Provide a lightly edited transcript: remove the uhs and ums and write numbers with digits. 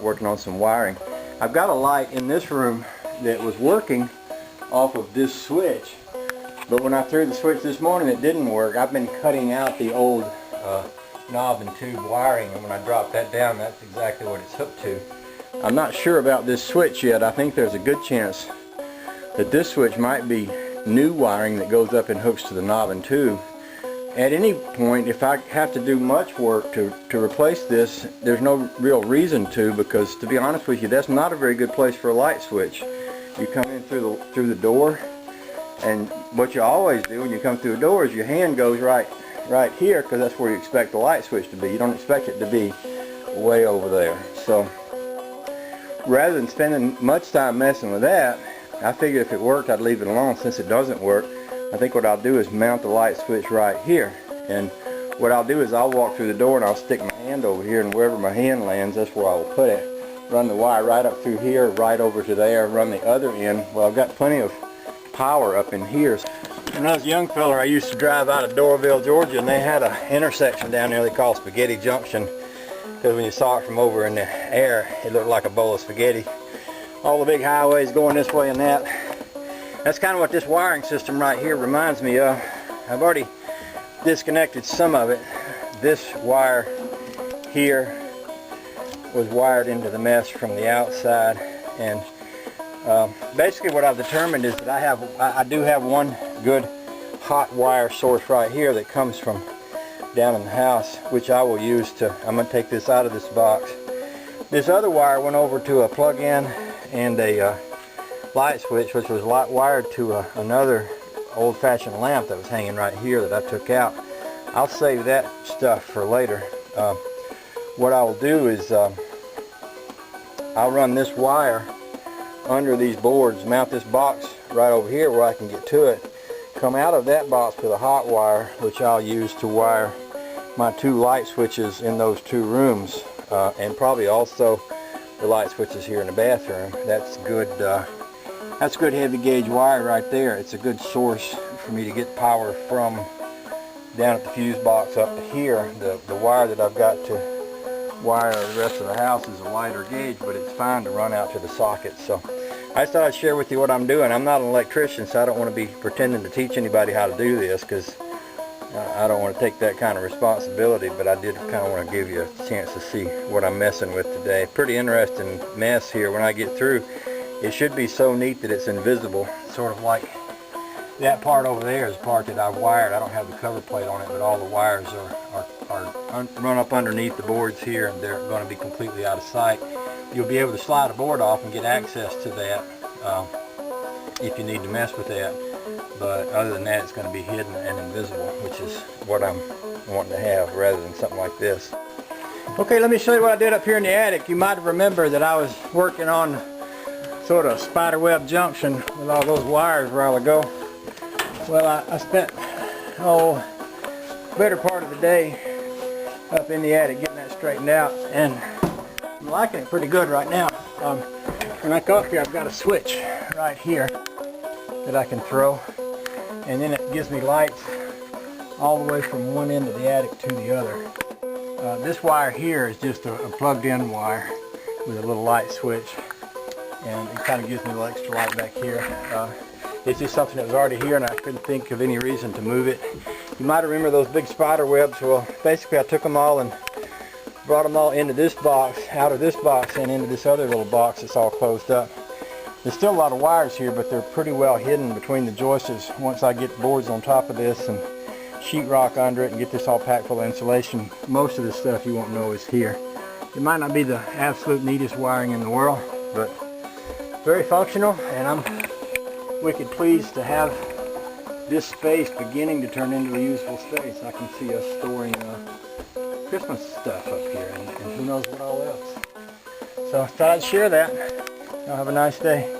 working on some wiring. I've got a light in this room that was working off of this switch, but when I threw the switch this morning it didn't work. I've been cutting out the old knob and tube wiring, and when I dropped that down, that's exactly what it's hooked to. I'm not sure about this switch yet. I think there's a good chance that this switch might be new wiring that goes up and hooks to the knob and tube. At any point, if I have to do much work to replace this, there's no real reason to, because to be honest with you, that's not a very good place for a light switch. You come in through the door, and what you always do when you come through the door is your hand goes right here, because that's where you expect the light switch to be. You don't expect it to be way over there. So rather than spending much time messing with that, I figured if it worked, I'd leave it alone. Since it doesn't work, I think what I'll do is mount the light switch right here. And what I'll do is I'll walk through the door and I'll stick my hand over here, and wherever my hand lands, that's where I will put it. Run the wire right up through here, right over to there, run the other end. Well, I've got plenty of power up in here. When I was a young fella, I used to drive out of Doraville, Georgia, and they had an intersection down there they call Spaghetti Junction, because when you saw it from over in the air, it looked like a bowl of spaghetti. All the big highways going this way and that. That's kind of what this wiring system right here reminds me of. I've already disconnected some of it. This wire here was wired into the mesh from the outside, and basically what I've determined is that I do have one good hot wire source right here that comes from down in the house, which I will use to, I'm going to take this out of this box. This other wire went over to a plug-in and a light switch, which was wired to another old-fashioned lamp that was hanging right here that I took out. I'll save that stuff for later. What I will do is I'll run this wire under these boards, mount this box right over here where I can get to it, come out of that box with a hot wire, which I'll use to wire my two light switches in those two rooms, and probably also the light switches here in the bathroom. That's good heavy gauge wire right there. It's a good source for me to get power from down at the fuse box up to here. The wire that I've got to wire the rest of the house is a lighter gauge, but it's fine to run out to the socket. So I just thought I'd share with you what I'm doing. I'm not an electrician, so I don't want to be pretending to teach anybody how to do this, because I don't want to take that kind of responsibility, but I did kind of want to give you a chance to see what I'm messing with today. Pretty interesting mess here when I get through. It should be so neat that it's invisible, sort of like that part over there is the part that I've wired. I don't have the cover plate on it, but all the wires are run up underneath the boards here, and they're going to be completely out of sight. You'll be able to slide a board off and get access to that if you need to mess with that. But other than that, it's going to be hidden and invisible, which is what I'm wanting to have rather than something like this. Okay, let me show you what I did up here in the attic. You might have remembered that I was working on sort of spiderweb junction with all those wires a while ago. Well, I spent better part of the day up in the attic getting that straightened out, and I'm liking it pretty good right now. When I come up here, I've got a switch right here that I can throw, and then it gives me lights all the way from one end of the attic to the other. This wire here is just a plugged-in wire with a little light switch, and it kind of gives me a little extra light back here. It's just something that was already here, and I couldn't think of any reason to move it. You might remember those big spider webs. Well, basically I took them all and brought them all into this box, out of this box, and into this other little box that's all closed up. There's still a lot of wires here, but they're pretty well hidden between the joists. Once I get boards on top of this and sheetrock under it and get this all packed full of insulation, most of the stuff you won't know is here. It might not be the absolute neatest wiring in the world, but very functional, and I'm wicked pleased to have this space beginning to turn into a useful space. I can see us storing Christmas stuff up here, and who knows what all else. So I thought I'd share that. Y'all have a nice day.